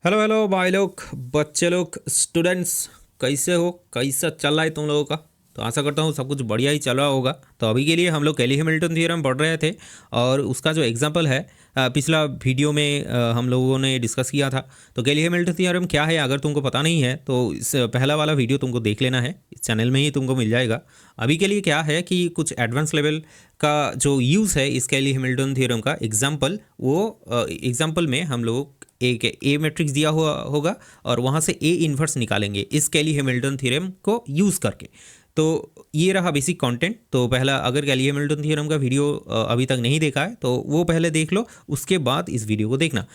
Hello hello भाई लोग, बच्चे लोग, स्टूडेंट्स, कैसे हो? कैसा चल रहा है तुम लोगों का? तो आशा करता हूँ सब कुछ बढ़िया ही चल रहा होगा। तो अभी के लिए हम लोग कैली हैमिल्टन थ्योरम पढ़ रहे थे और उसका जो एग्जांपल है पिछला वीडियो में हम लोगों ने डिस्कस किया था। तो कैली हैमिल्टन थ्योरम क्या है, अगर तुमको पता नहीं है तो इस पहला वाला वीडियो तुमको देख लेना है, इस चैनल में ही तुमको मिल जाएगा। अभी के लिए क्या है कि कुछ एडवांस लेवल का जो यूज़ है इस कैली हैमिल्टन थ्योरम का एग्जाम्पल, वो एग्जाम्पल में हम लोग एक ए मैट्रिक्स दिया हुआ होगा और वहाँ से ए इन्वर्स निकालेंगे इस कैली हैमिल्टन थ्योरम को यूज़ करके। तो ये रहा बेसिक कंटेंट। तो पहला, अगर कैली हैमिल्टन थ्योरम का वीडियो अभी तक नहीं देखा है तो वो पहले देख लो, उसके बाद इस वीडियो को देखना।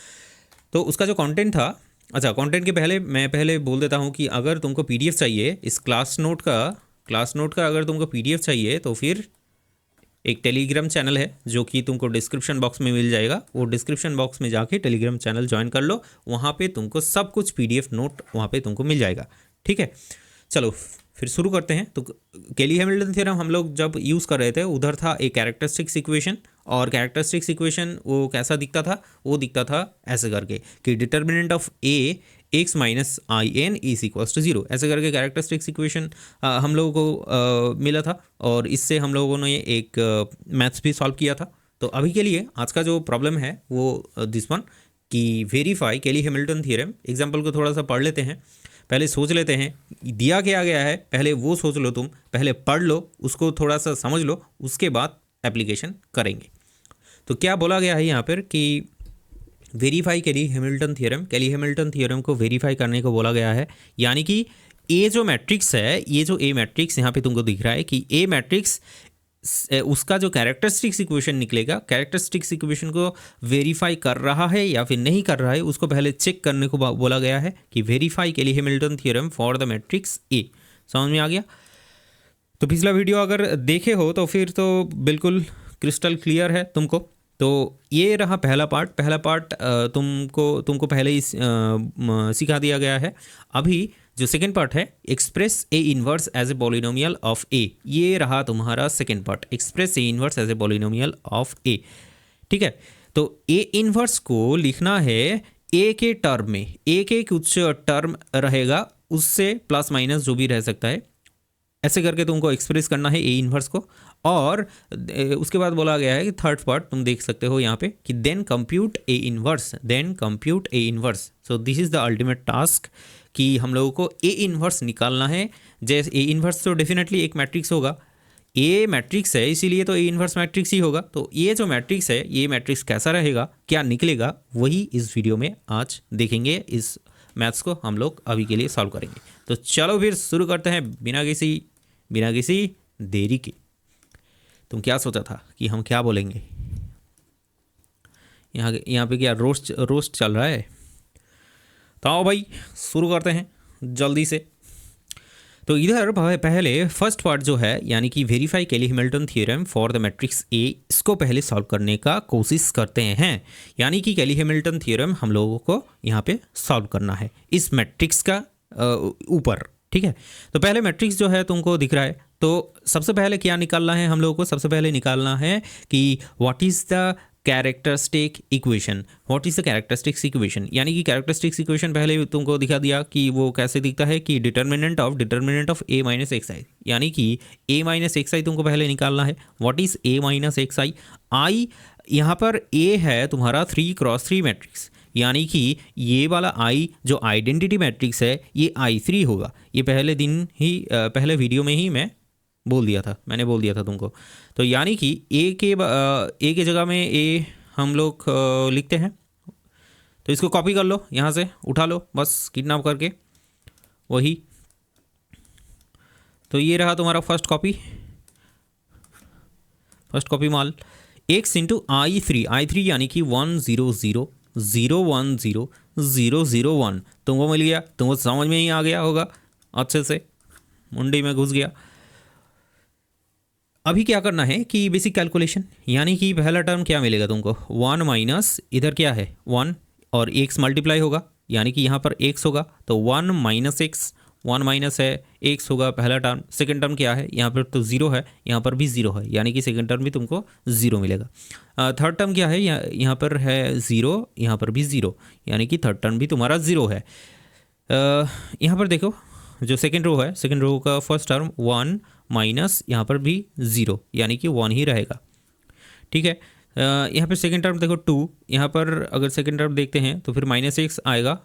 तो उसका जो कंटेंट था, अच्छा, कंटेंट के पहले मैं पहले बोल देता हूँ कि अगर तुमको पीडीएफ चाहिए इस क्लास नोट का अगर तुमको पीडीएफ चाहिए तो फिर एक टेलीग्राम चैनल है जो कि तुमको डिस्क्रिप्शन बॉक्स में मिल जाएगा। वो डिस्क्रिप्शन बॉक्स में जाके टेलीग्राम चैनल ज्वाइन कर लो, वहाँ पे तुमको सब कुछ पीडीएफ नोट वहाँ पे तुमको मिल जाएगा। ठीक है, चलो फिर शुरू करते हैं। तो कैली हैमिल्टन थ्योरम हम लोग जब यूज़ कर रहे थे उधर था एक कैरेक्टरिस्टिक्स इक्वेशन, और कैरेक्टरिस्टिक्स इक्वेशन वो कैसा दिखता था? वो दिखता था ऐसे करके कि determinant of A X minus I N is equals to zero, ऐसे करके कैरेक्टरिस्टिक्स इक्वेशन हम लोगों को मिला था और इससे हम लोगों ने एक मैथ्स भी सॉल्व किया था। तो अभी के लिए आज का जो प्रॉब्लम है वो दिस वन, कि verify Cayley Hamilton theorem. Example को थोड़ा सा पढ़ लेते हैं, पहले सोच लेते हैं दिया क्या गया है, पहले वो सोच लो, तुम पहले पढ़ लो, उसको थोड़ा सा समझ लो, उसके बाद एप्लीकेशन करेंगे। तो क्या बोला गया है यहाँ पर कि वेरीफाई कैली हैमिल्टन थ्योरम को वेरीफाई करने को बोला गया है। यानी कि ये जो मैट्रिक्स है, ये जो ए मैट्रिक्स यहाँ पे तुमको दिख रहा है कि ए मैट्रिक्स, उसका जो कैरेक्टरिस्टिक्स इक्वेशन निकलेगा, कैरेक्टरिस्टिक्स इक्वेशन को वेरीफाई कर रहा है या फिर नहीं कर रहा है, उसको पहले चेक करने को बोला गया है कि verify Cayley Hamilton theorem for the matrix A. समझ में आ गया? तो पिछला वीडियो अगर देखे हो तो फिर तो बिल्कुल क्रिस्टल क्लियर है तुमको। तो ये रहा पहला पार्ट तुमको पहले ही सिखा दिया गया है। अभी जो सेकेंड पार्ट है, express A inverse as a polynomial of A, ये रहा तुम्हारा second part, express A inverse as a polynomial of A. ठीक है, तो ए इनवर्स को लिखना है ए के टर्म में, ए के कुछ टर्म रहेगा, उससे प्लस माइनस जो भी रह सकता है, ऐसे करके तुमको एक्सप्रेस करना है ए इनवर्स को। और उसके बाद बोला गया है कि थर्ड पार्ट तुम देख सकते हो यहाँ पे कि then compute A inverse. So this is the ultimate task कि हम लोगों को ए इनवर्स निकालना है। जैसे ए इनवर्स तो डेफिनेटली एक मैट्रिक्स होगा, ए मैट्रिक्स है इसीलिए तो ए इनवर्स मैट्रिक्स ही होगा। तो ये जो मैट्रिक्स है, ये मैट्रिक्स कैसा रहेगा, क्या निकलेगा, वही इस वीडियो में आज देखेंगे। इस मैथ्स को हम लोग अभी के लिए सॉल्व करेंगे। तो चलो फिर शुरू करते हैं बिना किसी देरी के। तुम क्या सोचा था कि हम क्या बोलेंगे? यहाँ पे क्या रोस्ट चल रहा है? तो आओ भाई शुरू करते हैं जल्दी से। तो इधर पहले फर्स्ट पार्ट जो है, यानी कि verify Cayley Hamilton theorem for the matrix A, इसको पहले सॉल्व करने का कोशिश करते हैं। यानी कि कैली हैमिल्टन थ्योरम हम लोगों को यहाँ पे सॉल्व करना है इस मैट्रिक्स का ऊपर। ठीक है, तो पहले मैट्रिक्स जो है तुमको दिख रहा है, तो सबसे पहले क्या निकालना है हम लोगों को? सबसे पहले निकालना है कि what is the characteristic characteristics equation. यानी कि कैरेक्टरिस्टिक्स इक्वेशन पहले तुमको दिखा दिया कि वो कैसे दिखता है कि determinant of A minus x I, यानी कि ए माइनस एक्स आई तुमको पहले निकालना है। What is A minus x I? I, यहाँ पर ए है तुम्हारा 3x3 मैट्रिक्स, यानी कि ये वाला आई जो आइडेंटिटी मैट्रिक्स है ये I3 होगा। ये पहले वीडियो में ही मैंने बोल दिया था तुमको। तो यानी कि ए के जगह में ए हम लोग लिखते हैं। तो इसको कॉपी कर लो, यहाँ से उठा लो बस किडनैप करके, वही। तो ये रहा तुम्हारा फर्स्ट कॉपी माल, एक्स इंटू I3 यानी कि 100,010,001 तुमको मिल गया। तुमको समझ में ही आ गया होगा, अच्छे से मुंडी में घुस गया। अभी क्या करना है कि बेसिक कैलकुलेशन, यानी कि पहला टर्म क्या मिलेगा तुमको? 1 माइनस, इधर क्या है 1 और एक्स मल्टीप्लाई होगा, यानी कि यहाँ पर एक्स होगा, तो 1 माइनस एक्स 1 माइनस है एक्स होगा पहला टर्म, सेकंड टर्म क्या है, यहाँ पर तो ज़ीरो है, यहाँ पर भी ज़ीरो है, यानी कि सेकंड टर्म भी तुमको ज़ीरो मिलेगा। थर्ड टर्म क्या है, यहाँ पर है ज़ीरो, यहाँ पर भी ज़ीरो, यानी कि थर्ड टर्म भी तुम्हारा ज़ीरो है। यहाँ पर देखो जो सेकंड रो है, सेकंड रो का फर्स्ट टर्म 1 माइनस यहाँ पर भी ज़ीरो, यानी कि 1 ही रहेगा। ठीक है, यहाँ पर सेकंड टर्म देखो 2, यहाँ पर अगर सेकंड टर्म देखते हैं तो फिर माइनस एक्स आएगा,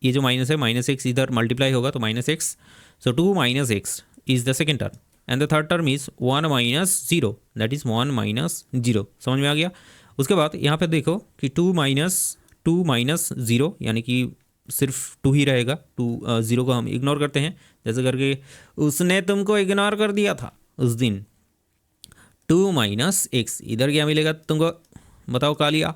ये जो माइनस है माइनस एक्स इधर मल्टीप्लाई होगा तो minus x, so 2 minus x is the second term and the third term is 1 minus zero, that is 1 minus zero. समझ में आ गया। उसके बाद यहाँ पे देखो कि 2 माइनस ज़ीरो, यानी कि सिर्फ 2 ही रहेगा, 2 ज़ीरो को हम इग्नोर करते हैं, जैसे करके उसने तुमको इग्नोर कर दिया था उस दिन। 2 माइनस एक्स, इधर क्या मिलेगा तुमको, बताओ का लिया,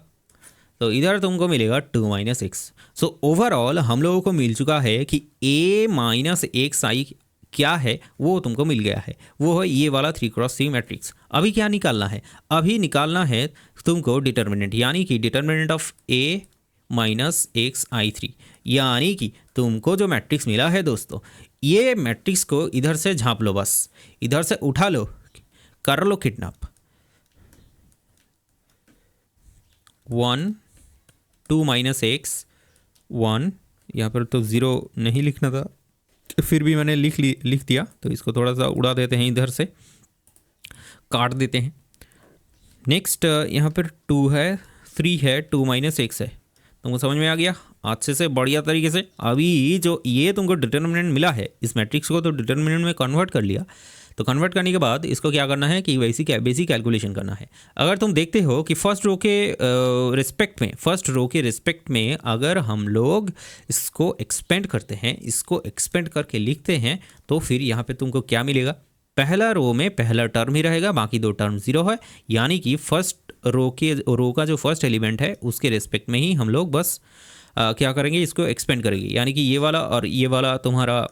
तो इधर तुमको मिलेगा 2 माइनस एक्स। सो ओवरऑल हम लोगों को मिल चुका है कि a माइनस एक्स आई क्या है, वो तुमको मिल गया है, वो है ये वाला 3x3 मैट्रिक्स। अभी क्या निकालना है, अभी निकालना है तुमको डिटर्मिनेंट, यानी कि determinant of a minus x I three, यानी कि तुमको जो मैट्रिक्स मिला है दोस्तों, ये मैट्रिक्स को इधर से झाँप लो, बस इधर से उठा लो, कर लो किडनैप। 1 2 माइनस एक्स 1, यहाँ पर तो ज़ीरो नहीं लिखना था, फिर भी मैंने लिख दिया, तो इसको थोड़ा सा उड़ा देते हैं, इधर से काट देते हैं। नेक्स्ट यहाँ पर 2 है 3 है, 2 माइनस एक्स है, तुमको समझ में आ गया अच्छे से बढ़िया तरीके से। अभी जो ये तुमको डिटर्मिनेंट मिला है, इस मैट्रिक्स को तो डिटर्मिनेंट में कन्वर्ट कर लिया, तो कन्वर्ट करने के बाद इसको क्या करना है कि बेसिक कैलकुलेशन करना है। अगर तुम देखते हो कि फर्स्ट रो के रिस्पेक्ट में अगर हम लोग इसको एक्सपेंड करते हैं, इसको एक्सपेंड करके लिखते हैं, तो फिर यहाँ पे तुमको क्या मिलेगा, पहला रो में पहला टर्म ही रहेगा, बाकी दो टर्म ज़ीरो है, यानी कि फर्स्ट रो का जो फर्स्ट एलिमेंट है उसके रिस्पेक्ट में ही हम लोग बस क्या करेंगे, इसको एक्सपेंड करेंगे, यानी कि ये वाला और ये वाला तुम्हारा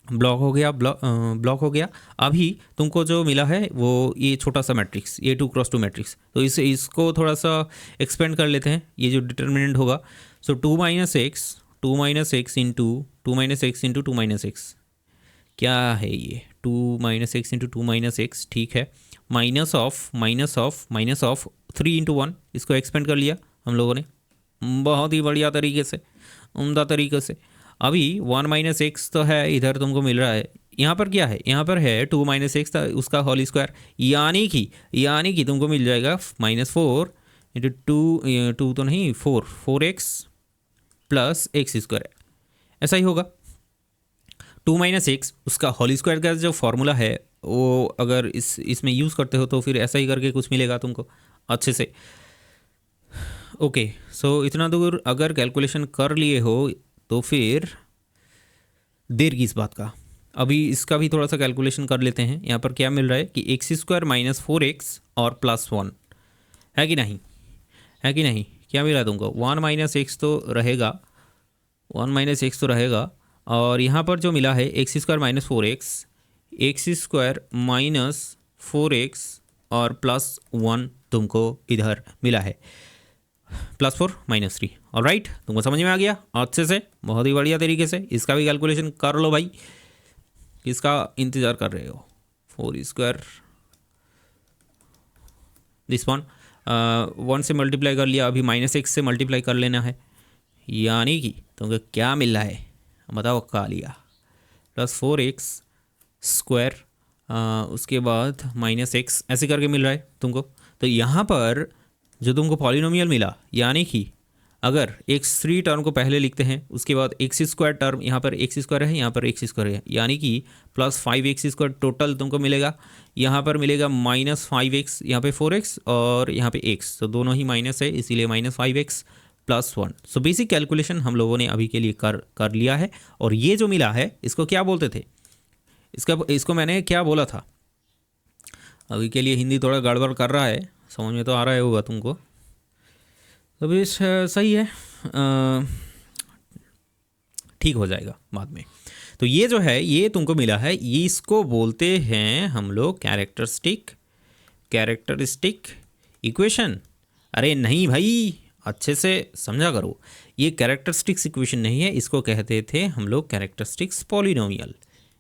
ब्लॉक हो गया। अभी तुमको जो मिला है वो ये छोटा सा मैट्रिक्स, ये 2x2 मैट्रिक्स, तो इसको थोड़ा सा एक्सपेंड कर लेते हैं, ये जो डिटर्मिनेंट होगा। सो 2 minus x into 2 minus x, क्या है ये 2 minus x into 2 minus x, ठीक है, माइनस ऑफ 3 इंटू 1, इसको एक्सपेंड कर लिया हम लोगों ने बहुत ही बढ़िया तरीके से, उम्दा तरीके से। अभी 1 माइनस एक्स तो है इधर तुमको मिल रहा है, यहाँ पर क्या है, यहाँ पर है 2 माइनस एक्स उसका होल स्क्वायर, यानी कि तुमको मिल जाएगा -4 इंटू 2 तो नहीं 4 एक्स प्लस एक्स स्क्वायर, ऐसा ही होगा। 2 माइनस एक्स उसका होल स्क्वायर का जो फॉर्मूला है वो अगर इसमें यूज़ करते हो तो फिर ऐसा ही करके कुछ मिलेगा तुमको अच्छे से। ओके, सो इतना दूर अगर कैलकुलेशन कर लिए हो तो फिर देर की इस बात का, अभी इसका भी थोड़ा सा कैलकुलेशन कर लेते हैं। यहाँ पर क्या मिल रहा है कि एक्स स्क्वायर माइनस 4x और +1 है कि नहीं, क्या मिला तुमको, 1 माइनस एक्स तो रहेगा, और यहाँ पर जो मिला है एक्स स्क्वायर माइनस 4x और +1 तुमको इधर मिला है, +4 -3। ऑलराइट, तुमको समझ में आ गया अच्छे से, बहुत ही बढ़िया तरीके से। इसका भी कैलकुलेशन कर लो भाई, किसका इंतज़ार कर रहे हो। 4 स्क्वायर दिस वन 1 से मल्टीप्लाई कर लिया, अभी -x से मल्टीप्लाई कर लेना है, यानी कि तुमको क्या मिल रहा है बताओ, का लिया +4x स्क्वायर, उसके बाद -x ऐसे करके मिल रहा है तुमको। तो यहाँ पर जो तुमको पॉलिनोमियल मिला, यानी कि अगर x3 टर्म को पहले लिखते हैं, उसके बाद एक्स स्क्वायर टर्म, यहाँ पर एक्स स्क्वायर है, यहाँ पर एक्स स्क्वायर है, यानी कि +5x² टोटल तुमको मिलेगा। यहाँ पर मिलेगा -5x, यहाँ पे 4x और यहाँ पे x, तो दोनों ही माइनस है, इसीलिए -5x +1। सो बेसिक कैलकुलेशन हम लोगों ने अभी के लिए कर लिया है। और ये जो मिला है इसको क्या बोलते थे, इसको मैंने क्या बोला था, अभी के लिए हिंदी थोड़ा गड़बड़ कर रहा है, समझ में तो आ रहा होगा तुमको, तो भी सही है, ठीक हो जाएगा बाद में। तो ये जो है ये तुमको मिला है, ये इसको बोलते हैं हम लोग कैरेक्टरिस्टिक इक्वेशन। अरे नहीं भाई, अच्छे से समझा करो, ये कैरेक्टरिस्टिक्स इक्वेशन नहीं है, इसको कहते थे हम लोग कैरेक्टरिस्टिक्स पॉलिनोमियल।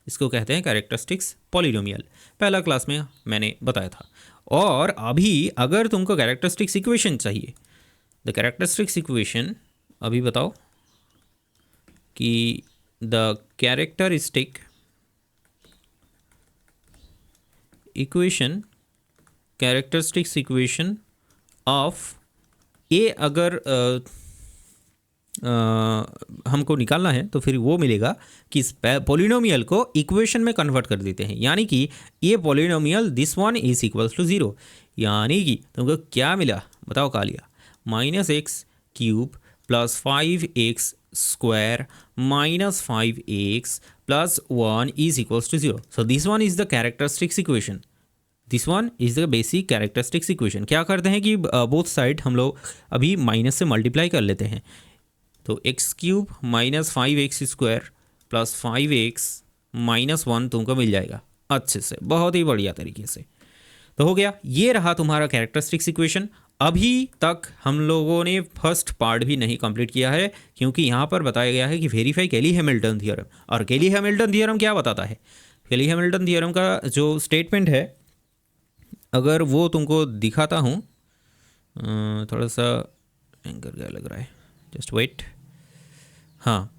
इसको कहते हैं कैरेक्टरिस्टिक्स पॉलिनोमियल, पहला क्लास में मैंने बताया था। और अभी अगर तुमको कैरेक्टरिस्टिक्स इक्वेशन चाहिए, द कैरेक्टरिस्टिक्स इक्वेशन, अभी बताओ कि the characteristic equation, characteristics equation of A, अगर हमको निकालना है तो फिर वो मिलेगा कि इस पॉलिनोमियल को इक्वेशन में कन्वर्ट कर देते हैं, यानी कि ये polynomial this one is equals to 0, यानी कि तुमको क्या मिला बताओ, क्या लिया, -x³ + 5x² -5x + 1 is equals to 0। So this one is the characteristics equation, this one is the basic characteristics equation. क्या करते हैं कि बोथ साइड हम लोग अभी माइनस से मल्टीप्लाई कर लेते हैं, तो x³ -5x² + 5x - 1 तुमको मिल जाएगा अच्छे से, बहुत ही बढ़िया तरीके से। तो हो गया, ये रहा तुम्हारा कैरेक्टरिस्टिक्स इक्वेशन। अभी तक हम लोगों ने फर्स्ट पार्ट भी नहीं कंप्लीट किया है, क्योंकि यहाँ पर बताया गया है कि वेरीफाई केली हैमिल्टन थ्योरम। और केली हैमिल्टन थ्योरम क्या बताता है, केली हैमिल्टन थ्योरम का जो स्टेटमेंट है, अगर वो तुमको दिखाता हूँ, थोड़ा सा एंकर क्या लग रहा है, जस्ट वेट। हाँ,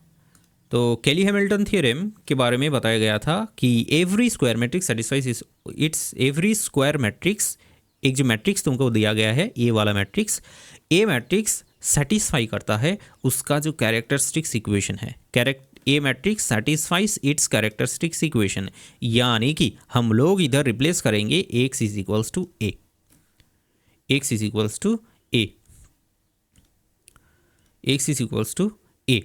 तो केली हैमिल्टन थ्योरम के बारे में बताया गया था कि every square matrix satisfies it's every square matrix, एक जो मैट्रिक्स तुमको दिया गया है ए वाला मैट्रिक्स, ए मैट्रिक्स सेटिस्फाई करता है उसका जो कैरेक्टरिस्टिक्स इक्वेशन है। A matrix satisfies its characteristics equation, यानी कि हम लोग इधर रिप्लेस करेंगे x is equals to A, x is equals to A, x is equals to A,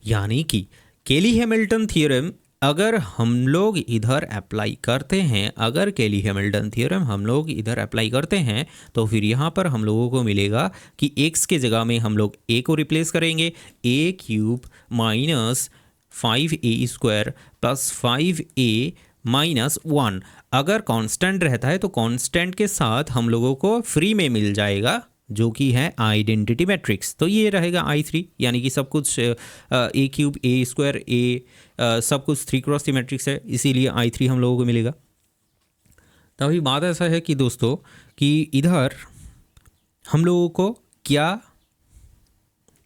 यानी कि केली हैमिल्टन थ्योरम अगर हम लोग इधर अप्लाई करते हैं, अगर केली हैमिल्टन थ्योरम हम लोग इधर अप्लाई करते हैं, तो फिर यहाँ पर हम लोगों को मिलेगा कि x के जगह में हम लोग a को रिप्लेस करेंगे, a³ -5a² + 5a - 1। अगर कांस्टेंट रहता है तो कांस्टेंट के साथ हम लोगों को फ्री में मिल जाएगा जो कि है आइडेंटिटी मैट्रिक्स। तो ये रहेगा I3, यानी कि सब कुछ a³ a² a सब कुछ 3x3 मैट्रिक्स है, इसीलिए I3 हम लोगों को मिलेगा। तभी बात ऐसा है कि दोस्तों कि इधर हम लोगों को क्या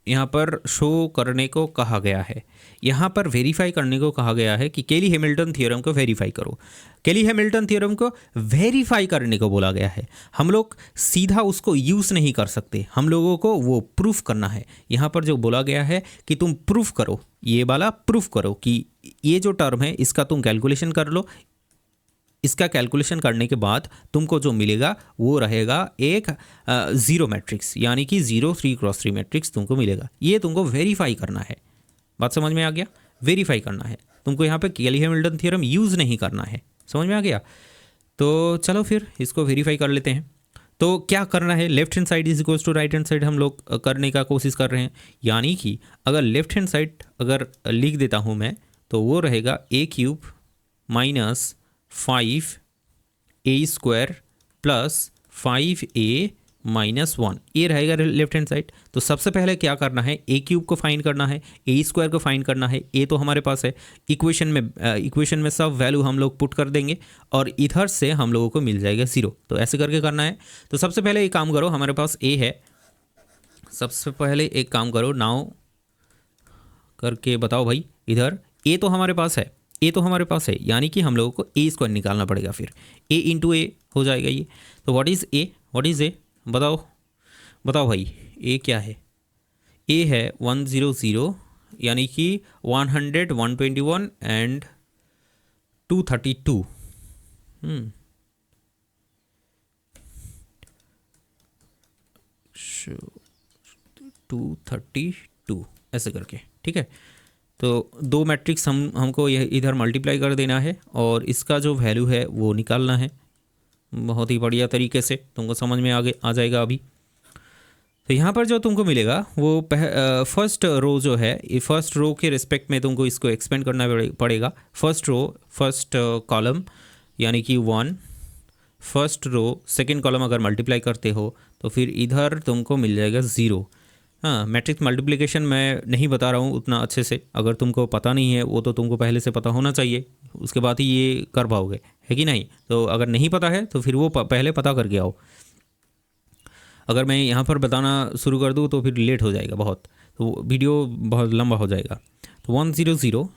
यहाँ पर शो करने को कहा गया है, यहाँ पर वेरीफाई करने को कहा गया है कि केली हैमिल्टन थ्योरम को वेरीफाई करो। केली हैमिल्टन थ्योरम को वेरीफाई करने को बोला गया है, हम लोग सीधा उसको यूज़ नहीं कर सकते, हम लोगों को वो प्रूफ करना है। यहाँ पर जो बोला गया है कि तुम प्रूफ करो, ये वाला प्रूफ करो कि ये जो टर्म है इसका तुम कैलकुलेशन कर लो, इसका कैलकुलेशन करने के बाद तुमको जो मिलेगा वो रहेगा एक ज़ीरो मैट्रिक्स, यानी कि 0 3x3 मैट्रिक्स तुमको मिलेगा। ये तुमको वेरीफाई करना है, बात समझ में आ गया, वेरीफाई करना है तुमको, यहाँ पे केली हैमिल्टन थ्योरम यूज़ नहीं करना है, समझ में आ गया। तो चलो फिर इसको वेरीफाई कर लेते हैं। तो क्या करना है, left hand side is equals to right hand side हम लोग करने का कोशिश कर रहे हैं, यानी कि अगर लेफ्ट हैंड साइड अगर लिख देता हूँ मैं, तो वो रहेगा a³ -5a² + 5a - 1, ये रहेगा लेफ्ट हैंड साइड। तो सबसे पहले क्या करना है, a³ को फाइंड करना है, a² को फाइंड करना है, a तो हमारे पास है, इक्वेशन में सब वैल्यू हम लोग पुट कर देंगे और इधर से हम लोगों को मिल जाएगा 0। तो ऐसे करके करना है। तो सबसे पहले एक काम करो, हमारे पास a है, सबसे पहले एक काम करो, नाउ करके बताओ भाई, इधर a तो हमारे पास है, a तो हमारे पास है, यानी कि हम लोगों को a² निकालना पड़ेगा, फिर a × a हो जाएगा ये। तो what is a, what is a, बताओ बताओ भाई, a क्या है, a है 100, यानी कि 100 121 एंड 232। 232 ऐसे करके, ठीक है। तो दो मैट्रिक्स हमको यह इधर मल्टीप्लाई कर देना है और इसका जो वैल्यू है वो निकालना है, बहुत ही बढ़िया तरीके से तुमको समझ में आ जाएगा अभी। तो यहाँ पर जो तुमको मिलेगा वो फर्स्ट रो जो है, ये फर्स्ट रो के रिस्पेक्ट में तुमको इसको एक्सपेंड करना पड़ेगा। फर्स्ट रो फर्स्ट कॉलम यानी कि 1, फर्स्ट रो सेकंड कॉलम अगर मल्टीप्लाई करते हो तो फिर इधर तुमको मिल जाएगा 0, हाँ, मैट्रिक्स मल्टीप्लिकेशन मैं नहीं बता रहा हूँ उतना अच्छे से, अगर तुमको पता नहीं है वो तो तुमको पहले से पता होना चाहिए, उसके बाद ही ये कर पाओगे, है कि नहीं। तो अगर नहीं पता है तो फिर वो पहले पता करके आओ। अगर मैं यहाँ पर बताना शुरू कर दूँ तो फिर लेट हो जाएगा बहुत, तो वीडियो बहुत लंबा हो जाएगा। तो 100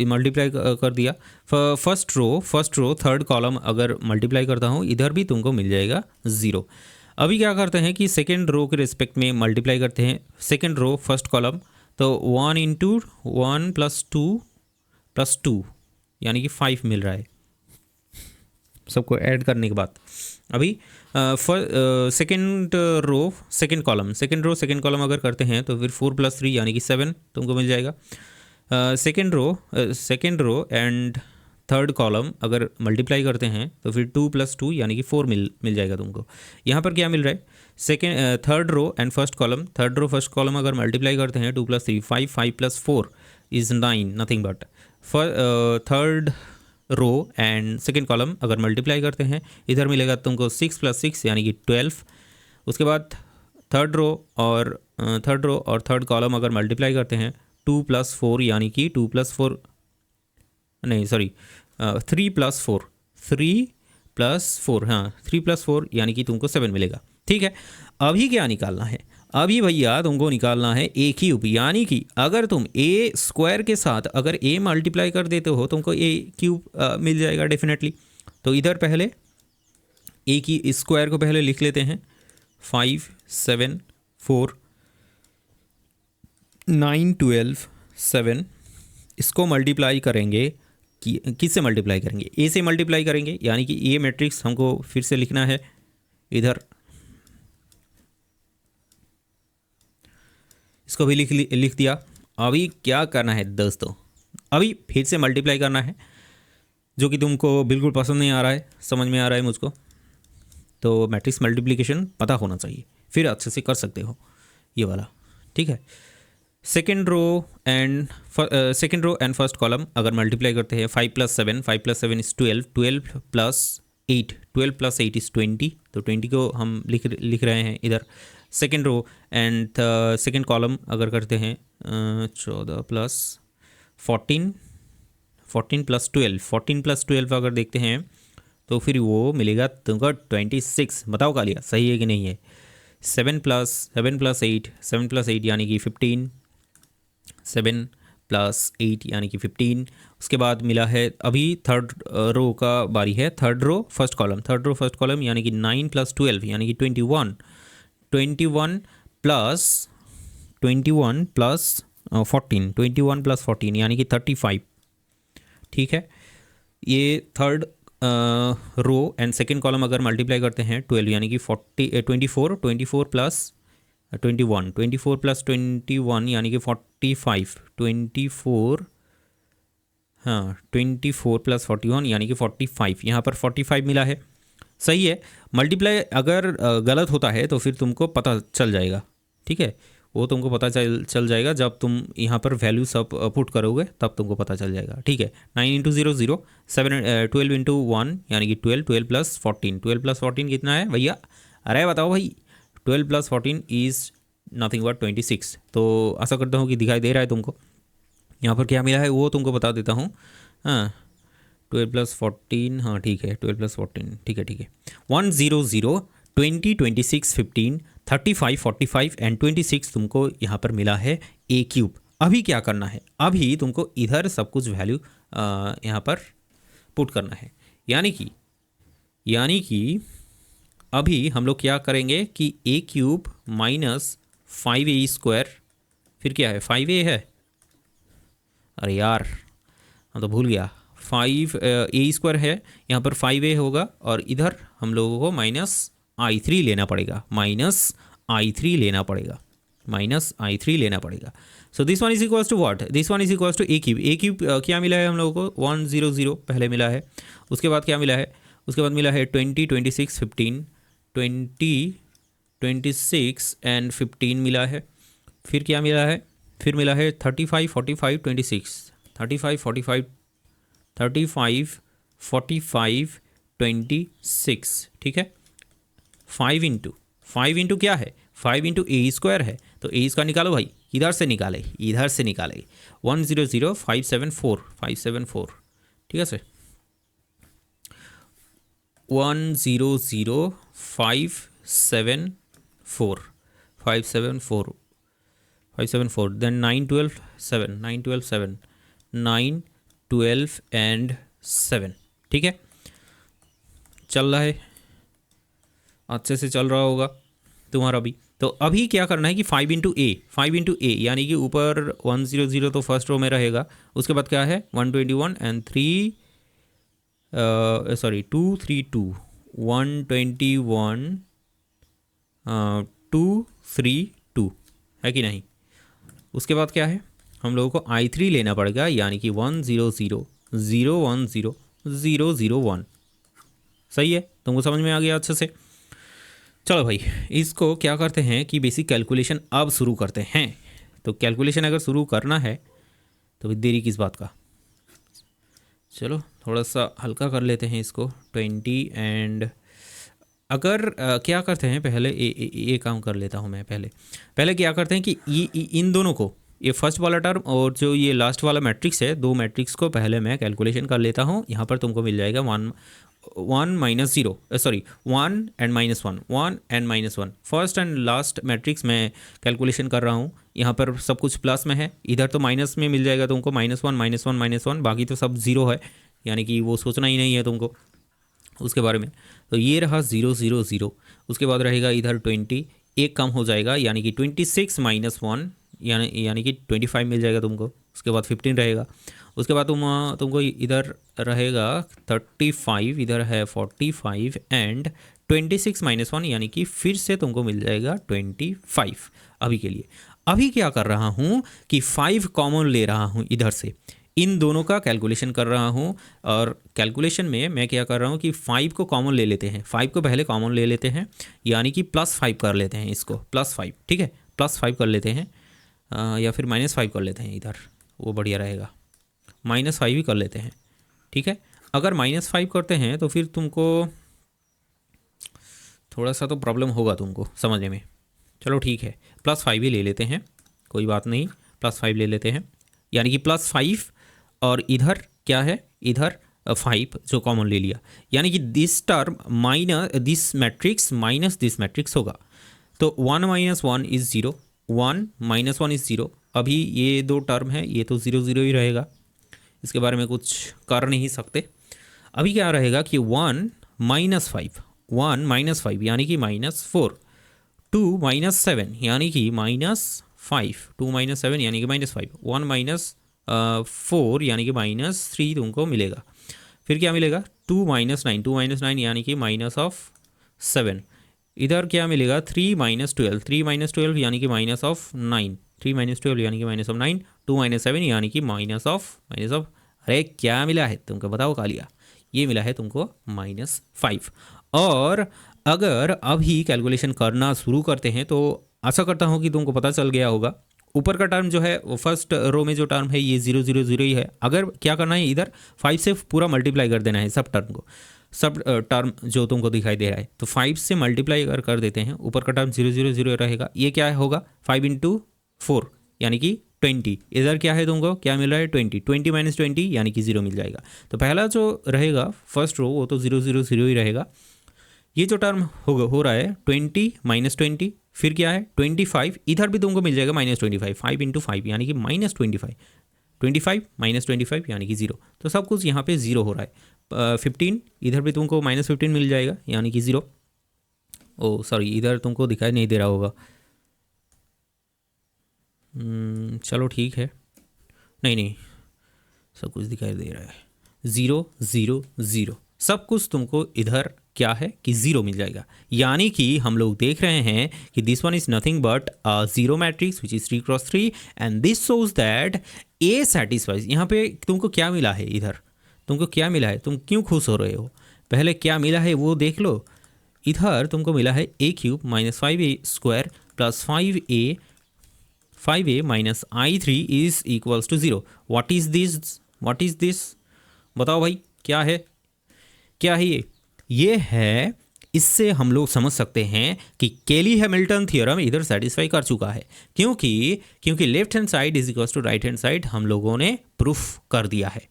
मल्टीप्लाई कर दिया। फर्स्ट रो थर्ड कॉलम अगर मल्टीप्लाई करता हूँ इधर भी तुमको मिल जाएगा 0। अभी क्या करते हैं कि सेकेंड रो के रिस्पेक्ट में मल्टीप्लाई करते हैं। सेकेंड रो फर्स्ट कॉलम, तो 1 इंटू 1 प्लस टू यानी कि 5 मिल रहा है सबको ऐड करने के बाद। अभी सेकेंड रो सेकेंड कॉलम अगर करते हैं तो फिर 4 + 3 यानी कि 7 तुमको मिल जाएगा। Second row and third column अगर मल्टीप्लाई करते हैं तो फिर 2 + 2 यानी कि 4 मिल जाएगा तुमको। यहाँ पर क्या मिल रहा है, third row and first column अगर मल्टीप्लाई करते हैं 2 + 3 5 + 4 is 9 nothing but. Third row and second column अगर मल्टीप्लाई करते हैं इधर मिलेगा तुमको 6 + 6 यानी कि 12। उसके बाद थर्ड रो और थर्ड कॉलम अगर मल्टीप्लाई करते हैं 2 + 4 यानी कि 2 + 4 नहीं सॉरी 3 + 4 हाँ 3 + 4 यानी कि तुमको 7 मिलेगा। ठीक है, अभी क्या निकालना है, अभी भैया तुमको निकालना है ए क्यूब, यानी कि अगर तुम ए स्क्वायर के साथ अगर ए मल्टीप्लाई कर देते हो तुमको ए क्यूब मिल जाएगा डेफिनेटली। तो इधर पहले ए की स्क्वायर को पहले लिख लेते हैं, 5 7 4 9 12 7। इसको मल्टीप्लाई करेंगे किससे मल्टीप्लाई करेंगे, ए से मल्टीप्लाई करेंगे, यानी कि ए मैट्रिक्स हमको फिर से लिखना है इधर, इसको भी लिख दिया। अभी क्या करना है दोस्तों, अभी फिर से मल्टीप्लाई करना है, जो कि तुमको बिल्कुल पसंद नहीं आ रहा है, समझ में आ रहा है मुझको। तो मैट्रिक्स मल्टीप्लिकेशन पता होना चाहिए, फिर अच्छे से कर सकते हो ये वाला। ठीक है, second row and first column अगर मल्टीप्लाई करते हैं 5 + 7 इज़ 12 12 + 8 इज़ 20। तो 20 को हम लिख रहे हैं इधर। Second row and second column अगर करते हैं 14 + 14 + 12 अगर देखते हैं तो फिर वो मिलेगा तुमको 26। बताओ कालिया सही है कि नहीं है। 7 + 8 यानी कि 15, 7 + 8 यानी कि 15। उसके बाद मिला है अभी थर्ड रो का बारी है, थर्ड रो फर्स्ट कॉलम यानी कि 9 + 12 यानी कि 21 + 14 यानी कि 35। ठीक है, ये third row and second column अगर मल्टीप्लाई करते हैं 12 यानी कि 24 + 21 यानी कि 45 24 + 41 यानी कि 45। यहाँ पर 45 मिला है, सही है। मल्टीप्लाई अगर गलत होता है तो फिर तुमको पता चल जाएगा। ठीक है, वो तुमको पता चल जाएगा जब तुम यहाँ पर वैल्यू सब पुट करोगे तब तुमको पता चल जाएगा। ठीक है, 9 × 0 0 7 12 × 1 यानी कि 12 + 14 कितना है भैया, अरे बताओ भाई। 12 + 14 इज़ नथिंग बट 26। तो आशा करता हूँ कि दिखाई दे रहा है तुमको। यहाँ पर क्या मिला है वो तुमको बता देता हूँ। हाँ 12 + 14, हाँ ठीक है 12 + 14, ठीक है 100 20 26 15 35 45 एंड 26 तुमको यहाँ पर मिला है ए क्यूब। अभी क्या करना है, अभी तुमको इधर सब कुछ वैल्यू यहाँ पर पुट करना है, यानी कि अभी हम लोग क्या करेंगे कि ए क्यूब माइनस 5a², फिर क्या है 5a है, अरे यार हम तो भूल गया, 5a² है, यहाँ पर 5a होगा और इधर हम लोगों को -i3 लेना पड़ेगा। So this one is equals to what, this one is equals to A cube क्या मिला है हम लोगों को 100 पहले मिला है। उसके बाद क्या मिला है, उसके बाद मिला है 20 26 15 20 26 एंड 15 मिला है। फिर क्या मिला है, फिर मिला है 35 45 26 35 45 26। ठीक है, 5 इंटू क्या है, 5 × a² है, तो ए इसका निकालो भाई, इधर से निकाले, इधर से निकाले 100,574 ठीक है सर, 100,574 देन 9 12 7 9 12 7 9 12 एंड 7 ठीक है, चल रहा है, अच्छे से चल रहा होगा तुम्हारा भी। तो अभी क्या करना है कि 5 इंटू ए यानी कि ऊपर 100 तो फर्स्ट रो में रहेगा, उसके बाद क्या है 121 एंड 3 सॉरी 2 3 2 121 2 3 2 है कि नहीं। उसके बाद क्या है हम लोगों को I3 लेना पड़ेगा, यानी कि 100,010,001 सही है, तुमको समझ में आ गया अच्छे से। चलो भाई इसको क्या करते हैं कि बेसिक कैलकुलेशन अब शुरू करते हैं। तो कैलकुलेशन अगर शुरू करना है तो देरी किस बात का, चलो थोड़ा सा हल्का कर लेते हैं इसको 20 एंड अगर क्या करते हैं पहले ये काम कर लेता हूँ मैं। पहले क्या करते हैं कि इन दोनों को, ये फर्स्ट वाला टर्म और जो ये लास्ट वाला मैट्रिक्स है, दो मैट्रिक्स को पहले मैं कैलकुलेशन कर लेता हूँ। यहाँ पर तुमको मिल जाएगा 1 and -1 first and last matrix में कैलकुलेशन कर रहा हूँ। यहाँ पर सब कुछ प्लस में है, इधर तो माइनस में मिल जाएगा तुमको -1, बाकी तो सब जीरो है, यानी कि वो सोचना ही नहीं है तुमको उसके बारे में। तो ये रहा 0 0 0, उसके बाद रहेगा इधर 20, एक कम हो जाएगा यानी कि 26 -1 यानी कि 25 मिल जाएगा तुमको। उसके बाद 15 रहेगा, उसके बाद तुमको इधर रहेगा 35, इधर है 45 एंड 26 -1 यानी कि फिर से तुमको मिल जाएगा 25 अभी के लिए। अभी क्या कर रहा हूँ कि 5 कॉमन ले रहा हूँ इधर से, इन दोनों का कैलकुलेशन कर रहा हूँ। और कैलकुलेशन में मैं क्या कर रहा हूँ कि 5 को कॉमन ले लेते हैं, 5 को पहले कॉमन ले लेते हैं यानी कि +5 कर लेते हैं इसको, +5 ठीक है, +5 कर लेते हैं या फिर -5 कर लेते हैं इधर, वो बढ़िया रहेगा, -5 ही कर लेते हैं ठीक है। अगर -5 करते हैं तो फिर तुमको थोड़ा सा तो प्रॉब्लम होगा तुमको समझने में। चलो ठीक है, +5 ही ले लेते हैं, कोई बात नहीं, +5 ले लेते हैं यानी कि +5 और इधर क्या है, इधर 5 जो कॉमन ले लिया, यानी कि this term minus this matrix minus this matrix होगा। तो 1 - 1 इज़ 0, 1 - 1 इज़ 0। अभी ये दो टर्म है, ये तो 0 0 ही रहेगा, इसके बारे में कुछ कर नहीं सकते। अभी क्या रहेगा कि 1 - 5 यानी कि -4, 2 - 7 यानी कि -5, 2 - 7 यानी कि -5, 1 - 4 यानी कि -3 तुमको मिलेगा। फिर क्या मिलेगा 2 - 9 यानी कि -7। इधर क्या मिलेगा 3 - 12 यानी कि -9, 3 - 12 यानी कि -9, 2 - 7 यानी कि -, अरे क्या मिला है तुमको बताओ कालिया, ये मिला है तुमको -5। और अगर अभी कैलकुलेशन करना शुरू करते हैं तो आशा करता हूँ कि तुमको पता चल गया होगा। ऊपर का टर्म जो है वो फर्स्ट रो में जो टर्म है ये 0 0 0 ही है। अगर क्या करना है इधर 5 से पूरा मल्टीप्लाई कर देना है सब टर्म को, सब टर्म जो तुमको दिखाई दे रहा है, तो 5 से मल्टीप्लाई अगर कर देते हैं, ऊपर का टर्म 0 0 0 रहेगा, ये क्या होगा 5 × 4 यानी कि 20, इधर क्या है तुमको क्या मिल रहा है 20 - 20 यानी कि 0 मिल जाएगा। तो पहला जो रहेगा फर्स्ट रो वो तो 0 0 0 ही रहेगा। ये जो टर्म हो रहा है 20 - 20, फिर क्या है 25, इधर भी तुमको मिल जाएगा -25, 5 × 5 यानी कि -25, 25 - 25 यानी कि 0। तो सब कुछ यहाँ पे 0 हो रहा है। 15 इधर भी तुमको -15 मिल जाएगा यानी कि 0। ओ सॉरी इधर तुमको दिखाई नहीं दे रहा होगा, चलो ठीक है, नहीं सब कुछ दिखाई दे रहा है, 0 0 0 सब कुछ तुमको इधर क्या है कि 0 मिल जाएगा। यानी कि हम लोग देख रहे हैं कि this one is nothing but a zero matrix which is 3 × 3 and this shows that A satisfies. यहाँ पे तुमको क्या मिला है, इधर तुमको क्या मिला है, तुम क्यों खुश हो रहे हो, पहले क्या मिला है वो देख लो। इधर तुमको मिला है a³ - 5a² + 5a -i3 is equals to 0। What is this बताओ भाई, क्या है ये है इससे हम लोग समझ सकते हैं कि केली हैमिल्टन थ्योरम इधर सेटिस्फाई कर चुका है, क्योंकि left hand side is equals to right hand side हम लोगों ने प्रूफ कर दिया है।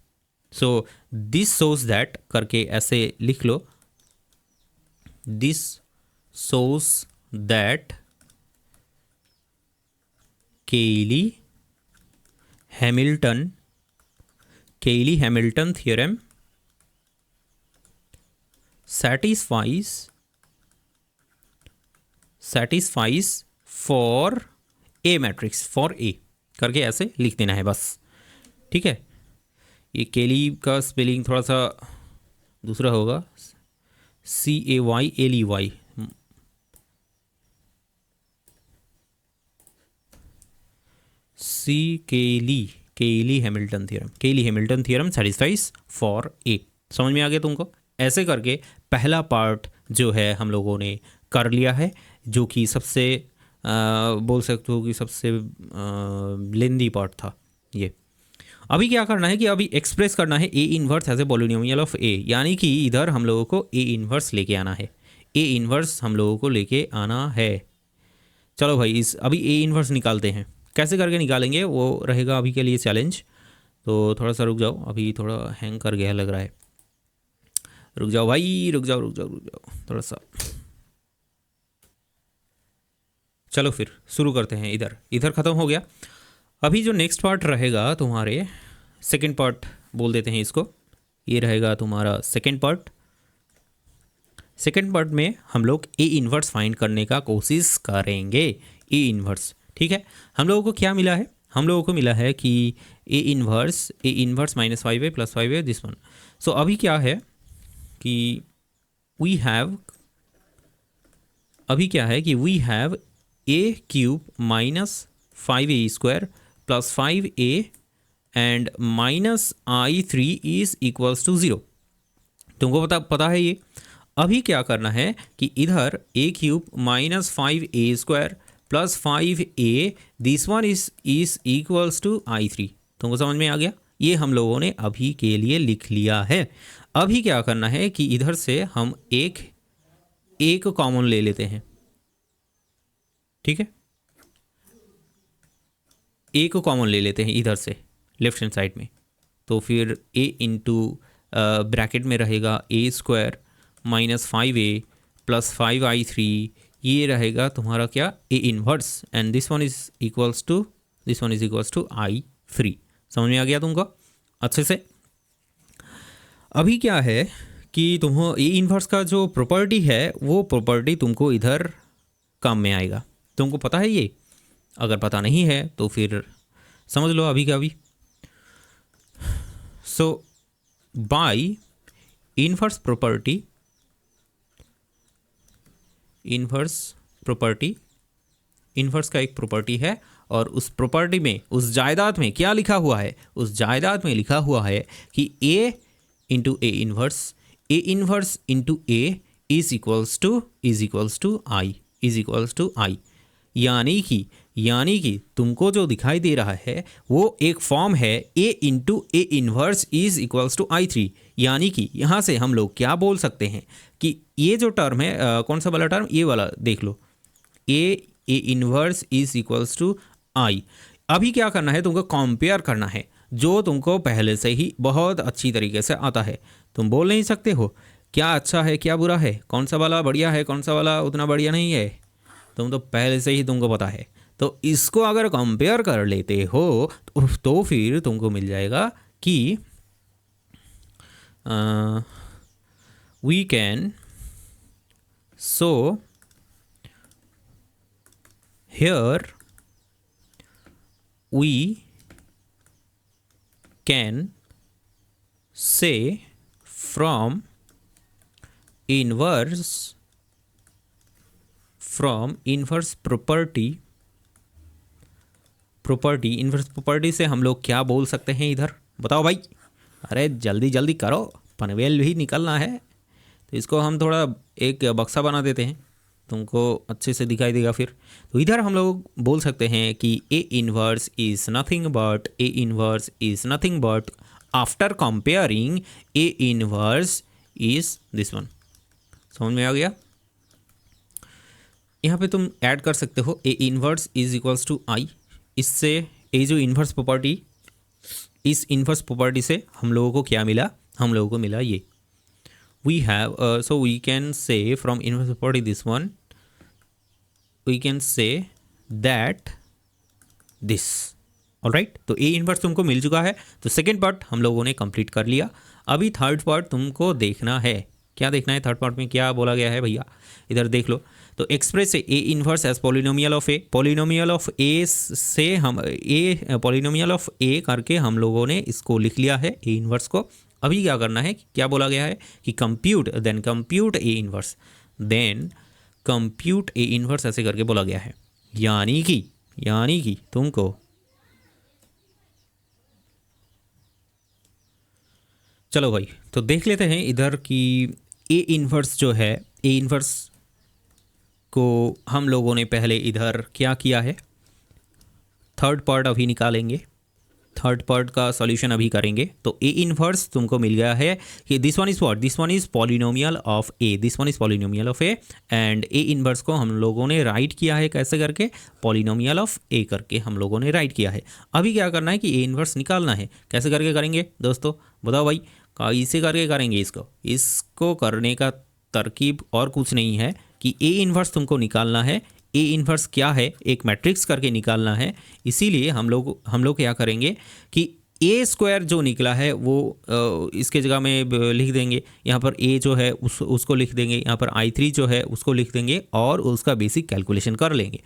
सो दिस शोज दैट करके ऐसे लिख लो, दिस शोज दैट केली Hamilton theorem satisfies for a matrix, for a करके ऐसे लिख देना है बस। ठीक है, ये केली का स्पेलिंग थोड़ा सा दूसरा होगा, CAYLEY, केली Hamilton theorem satisfies for a. समझ में आ गया तुमको? ऐसे करके पहला पार्ट जो है हम लोगों ने कर लिया है, जो कि सबसे बोल सकते हो कि सबसे लेंदी पार्ट था ये। अभी क्या करना है कि अभी एक्सप्रेस करना है A inverse as a polynomial of A, यानी कि इधर हम लोगों को ए इन्वर्स लेके आना है। ए इन्वर्स हम लोगों को लेके आना है। चलो भाई, अभी ए इन्वर्स निकालते हैं। कैसे करके निकालेंगे वो रहेगा अभी के लिए चैलेंज। तो थोड़ा सा रुक जाओ, अभी थोड़ा हैंग कर गया लग रहा है। रुक जाओ भाई, रुक जाओ थोड़ा सा। चलो फिर शुरू करते हैं। इधर ख़त्म हो गया। अभी जो नेक्स्ट पार्ट रहेगा तुम्हारे, सेकंड पार्ट बोल देते हैं इसको, ये रहेगा तुम्हारा सेकंड पार्ट। सेकंड पार्ट में हम लोग ए इन्वर्स फाइंड करने का कोशिश करेंगे। ए इन्वर्स, ठीक है। हम लोगों को क्या मिला है? हम लोगों को मिला है कि A inverse -5a + 5a this one. So अभी क्या है कि we have a³ -5a² + 5a and -i3 is equals to 0। तुमको पता है ये। अभी क्या करना है कि इधर a³ -5a² + 5a this one is equals to i3। तुमको समझ में आ गया? ये हम लोगों ने अभी के लिए लिख लिया है। अभी क्या करना है कि इधर से हम एक कॉमन ले लेते हैं, ठीक है। एक कॉमन ले लेते हैं इधर से लेफ्ट हैंड साइड में। तो फिर a इंटू ब्रैकेट में रहेगा a² -5a + 5i3, ये रहेगा तुम्हारा क्या? A inverse, and this one is equals to i3। समझ में आ गया तुमको अच्छे से? अभी क्या है कि तुम ए इन्वर्स का जो प्रॉपर्टी है वो प्रॉपर्टी तुमको इधर काम में आएगा। तुमको पता है ये? अगर पता नहीं है तो फिर समझ लो अभी का अभी। सो बाय इन्वर्स प्रॉपर्टी इन्वर्स का एक प्रॉपर्टी है, और उस प्रॉपर्टी में, उस जायदाद में क्या लिखा हुआ है? उस जायदाद में लिखा हुआ है कि a into A inverse into a is equals to i। यानी कि तुमको जो दिखाई दे रहा है वो एक फॉर्म है a into A inverse is equals to i3। यानी कि यहाँ से हम लोग क्या बोल सकते हैं कि ये जो टर्म है, कौन सा वाला टर्म? ये वाला देख लो, A inverse is equals to i। अभी क्या करना है? तुमको कंपेयर करना है, जो तुमको पहले से ही बहुत अच्छी तरीके से आता है। तुम बोल नहीं सकते हो क्या अच्छा है क्या बुरा है, कौन सा वाला बढ़िया है कौन सा वाला उतना बढ़िया नहीं है। तुम तो पहले से ही तुमको पता है। तो इसको अगर कंपेयर कर लेते हो तो फिर तुमको मिल जाएगा कि we can so here we can say from inverse inverse property से हम लोग क्या बोल सकते हैं इधर? बताओ भाई। अरे जल्दी करो, पनवेल भी निकलना है। तो इसको हम थोड़ा एक बक्सा बना देते हैं, तुमको अच्छे से दिखाई देगा फिर। तो इधर हम लोग बोल सकते हैं कि A inverse is nothing but after comparing A inverse is this one. समझ में आ गया? यहाँ पे तुम ऐड कर सकते हो ए इन्वर्स इज इक्वल्स टू आई। इससे ये जो इन्वर्स प्रॉपर्टी, इस इन्वर्स प्रॉपर्टी से हम लोगों को क्या मिला, हम लोगों को मिला ये, we have, so we can say from inverse property this one, we can say that this. Alright, तो ए इन्वर्स तुमको मिल चुका है, तो सेकेंड पार्ट हम लोगों ने कंप्लीट कर लिया। अभी थर्ड पार्ट तुमको देखना है। क्या देखना है थर्ड पार्ट में, क्या बोला गया है भैया, इधर देख लो। तो express A inverse as polynomial of A, polynomial of A से हम ए पॉलिनोमियल ऑफ ए करके हम लोगों ने इसको लिख लिया है ए इन्वर्स को। अभी क्या करना है, क्या बोला गया है कि compute, then compute A inverse, then compute A inverse ऐसे करके बोला गया है। यानी कि तुमको, चलो भाई तो देख लेते हैं इधर कि ए इन्वर्स जो है, ए इन्वर्स को हम लोगों ने पहले इधर क्या किया है, थर्ड पार्ट अभी निकालेंगे, थर्ड पार्ट का सॉल्यूशन अभी करेंगे। तो ए इन्वर्स तुमको मिल गया है कि this one is what, this one is polynomial of A, this one is polynomial of A, and A inverse को हम लोगों ने राइट किया है कैसे करके, पॉलिनोमियल ऑफ ए करके हम लोगों ने राइट किया है। अभी क्या करना है कि ए इन्वर्स निकालना है। कैसे करके करेंगे दोस्तों, बताओ भाई, कैसे करके करेंगे इसको करने का तरकीब और कुछ नहीं है कि ए इन्वर्स तुमको निकालना है। ए इन्वर्स क्या है, एक मैट्रिक्स करके निकालना है। इसीलिए हम लोग क्या करेंगे कि ए स्क्वायर जो निकला है वो इसके जगह में लिख देंगे, यहाँ पर ए जो है उसको लिख देंगे, यहाँ पर I3 जो है उसको लिख देंगे और उसका बेसिक कैलकुलेशन कर लेंगे।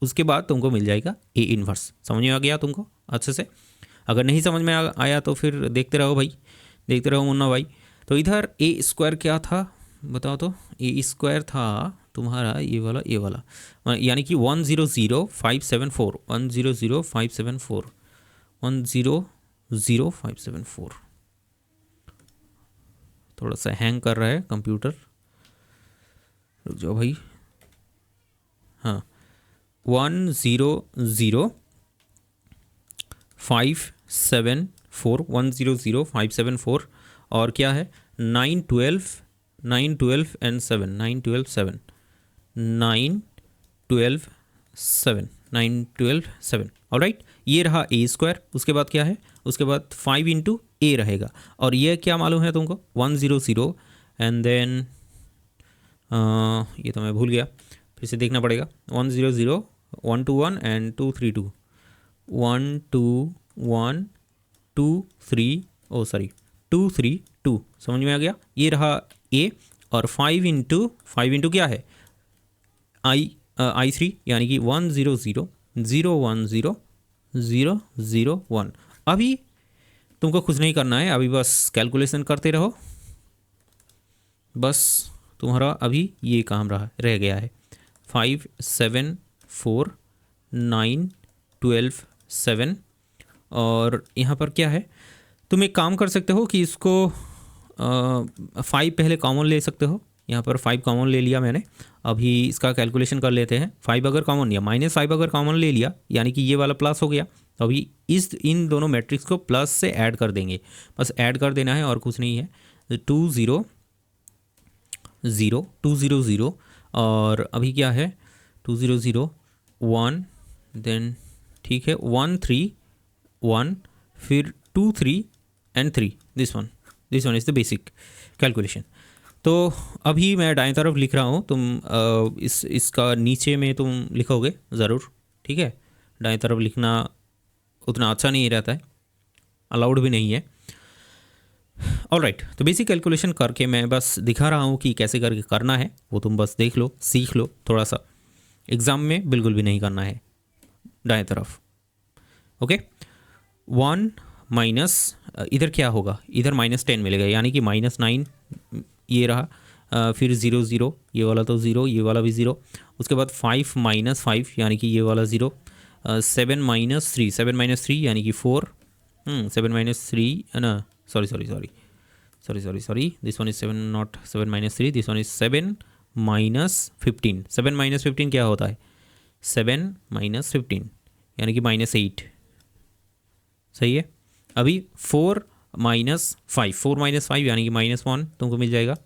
उसके बाद तुमको मिल जाएगा ए इन्वर्स। समझ में आ गया तुमको अच्छे से? अगर नहीं समझ में आया तो फिर देखते रहो भाई, देखते रहो मुन्ना भाई। तो इधर ए स्क्वायर क्या था बताओ तो, ए स्क्वायर था तुम्हारा ये वाला यानी कि 100,574 100,574 100,574। थोड़ा सा हैंग कर रहा है कंप्यूटर, रुक जाओ भाई। हाँ, 100,574 और क्या है 9 12 एंड 7 9 12 7 9 12 7 9 12 7। ऑलराइट, ये रहा ए स्क्वायर। उसके बाद क्या है, उसके बाद 5 इंटू ए रहेगा। और ये क्या मालूम है तुमको, 100 एंड देन ये तो मैं भूल गया, फिर से देखना पड़ेगा। 100 1 2 1 एंड 2 3 2 1 2 1 2 3 2 3 2। समझ में आ गया? ये रहा ए। और 5 इंटू क्या है I3 यानी कि 100 0 1 0 0 0 1। अभी तुमको कुछ नहीं करना है, अभी बस कैलकुलेशन करते रहो। बस तुम्हारा अभी ये काम रह गया है। 5 7 4 9 12 7। और यहाँ पर क्या है, तुम एक काम कर सकते हो कि इसको 5 पहले कॉमन ले सकते हो। यहाँ पर 5 कॉमन ले लिया मैंने। अभी इसका कैलकुलेशन कर लेते हैं। 5 अगर कॉमन लिया, -5 अगर कॉमन ले लिया यानी कि ये वाला प्लस हो गया। तो अभी इन दोनों मैट्रिक्स को प्लस से ऐड कर देंगे, बस ऐड कर देना है और कुछ नहीं है। 2 0 0 2 0 0 और अभी क्या है 2 0 0 1, देन ठीक है 1 3 1, फिर 2 3 and 3। This one is the basic calculation. तो अभी मैं दाएं तरफ लिख रहा हूँ, तुम इसका नीचे में तुम लिखोगे ज़रूर, ठीक है? दाएं तरफ लिखना उतना अच्छा नहीं रहता है, अलाउड भी नहीं है। ऑलराइट, तो बेसिक कैलकुलेशन करके मैं बस दिखा रहा हूँ कि कैसे करके करना है, वो तुम बस देख लो, सीख लो थोड़ा सा। एग्ज़ाम में बिल्कुल भी नहीं करना है दाएं तरफ। ओके, 1 माइनस इधर क्या होगा, इधर -10 मिलेगा यानी कि -9 ये रहा। फिर 0 0 ये वाला तो 0, ये वाला भी 0। उसके बाद 5 -5 यानी कि ये वाला 0। 7 -3 यानी कि 4। 7 -3 ना, sorry this one is 7 not 7 -3, this one is 7 -15। 7 -15 क्या होता है, 7 -15 यानी कि -8। सही है। अभी 4 -5 यानी कि -1 तुमको मिल जाएगा।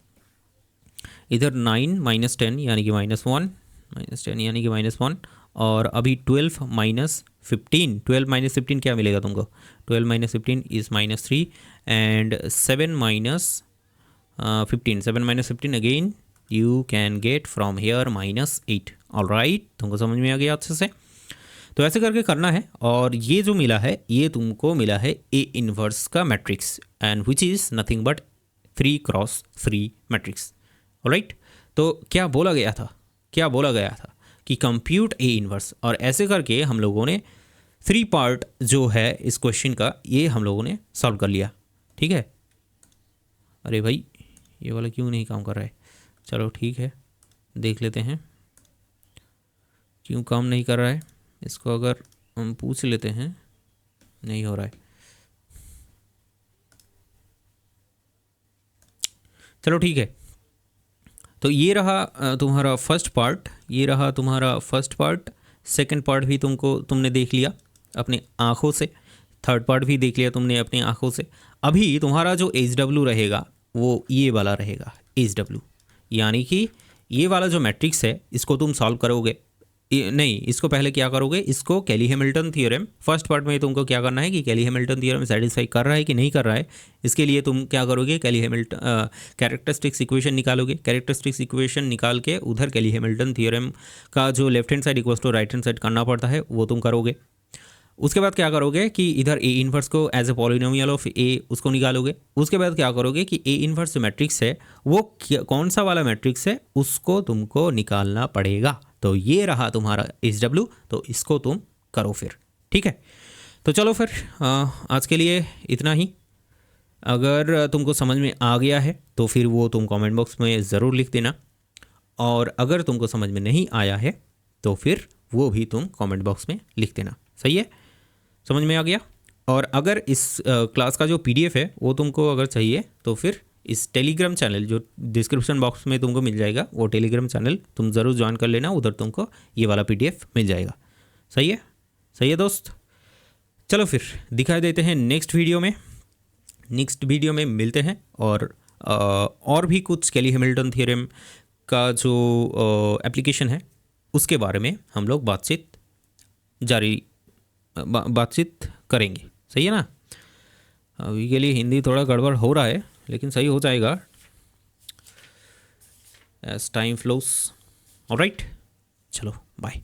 इधर 9 -10 यानी कि -1, -10 यानी कि -1, और अभी 12 माइनस 15, 12 माइनस 15 क्या मिलेगा तुमको? 12 minus 15 is -3 and 7 minus 15, 7 minus 15 again you can get from here -8। Alright, तुमको समझ में आ गया अच्छे से? तो ऐसे करके करना है, और ये जो मिला है ये तुमको मिला है ए इनवर्स का matrix, and which is nothing but 3 cross 3 matrix. Alright, तो क्या बोला गया था? क्या बोला गया था कि कंप्यूट ए इनवर्स, और ऐसे करके हम लोगों ने 3 पार्ट जो है इस क्वेश्चन का ये हम लोगों ने सॉल्व कर लिया। ठीक है, अरे भाई ये वाला क्यों नहीं काम कर रहा है? चलो ठीक है, देख लेते हैं क्यों काम नहीं कर रहा है। इसको अगर हम पूछ लेते हैं, नहीं हो रहा है। चलो ठीक है, तो ये रहा तुम्हारा फर्स्ट पार्ट, ये रहा तुम्हारा फर्स्ट पार्ट। सेकंड पार्ट भी तुमने देख लिया अपने आँखों से, थर्ड पार्ट भी देख लिया तुमने अपनी आँखों से। अभी तुम्हारा जो HW रहेगा वो ये वाला रहेगा HW, यानी कि ये वाला जो मैट्रिक्स है इसको तुम सॉल्व करोगे। नहीं, इसको पहले क्या करोगे, इसको कैली हैमिल्टन थ्योरम, फर्स्ट पार्ट में तुमको क्या करना है कि कैली हैमिल्टन थ्योरम सेटिस्फाई कर रहा है कि नहीं कर रहा है, इसके लिए तुम क्या करोगे, कैली हैमिल्टन कैरेक्टरिस्टिक्स इक्वेशन निकालोगे। कैरेक्टरिस्टिक्स इक्वेशन निकाल के उधर कैली हैमिल्टन थ्योरम का जो left hand side equals to right hand side करना पड़ता है वो तुम करोगे। उसके बाद क्या करोगे कि इधर ए इन्वर्स को एज ए पॉलिनोमियल ऑफ ए उसको निकालोगे। उसके बाद क्या करोगे कि ए इन्वर्स जो मैट्रिक्स है वो कौन सा वाला मैट्रिक्स है उसको तुमको निकालना पड़ेगा। तो ये रहा तुम्हारा HW, तो इसको तुम करो फिर। ठीक है, तो चलो फिर आज के लिए इतना ही। अगर तुमको समझ में आ गया है तो फिर वो तुम कमेंट बॉक्स में ज़रूर लिख देना, और अगर तुमको समझ में नहीं आया है तो फिर वो भी तुम कमेंट बॉक्स में लिख देना। सही है, समझ में आ गया? और अगर इस क्लास का जो PDF है वो तुमको अगर चाहिए तो फिर इस टेलीग्राम चैनल जो डिस्क्रिप्शन बॉक्स में तुमको मिल जाएगा, वो टेलीग्राम चैनल तुम ज़रूर ज्वाइन कर लेना, उधर तुमको ये वाला PDF मिल जाएगा। सही है, सही है दोस्त। चलो फिर दिखाई देते हैं नेक्स्ट वीडियो में। नेक्स्ट वीडियो में मिलते हैं, और भी कुछ कैली हैमिल्टन थ्योरम का जो एप्लीकेशन है उसके बारे में हम लोग बातचीत करेंगे। सही है ना? अभी के लिए हिंदी थोड़ा गड़बड़ हो रहा है लेकिन सही हो जाएगा एज टाइम फ्लोस। ऑलराइट, चलो बाय।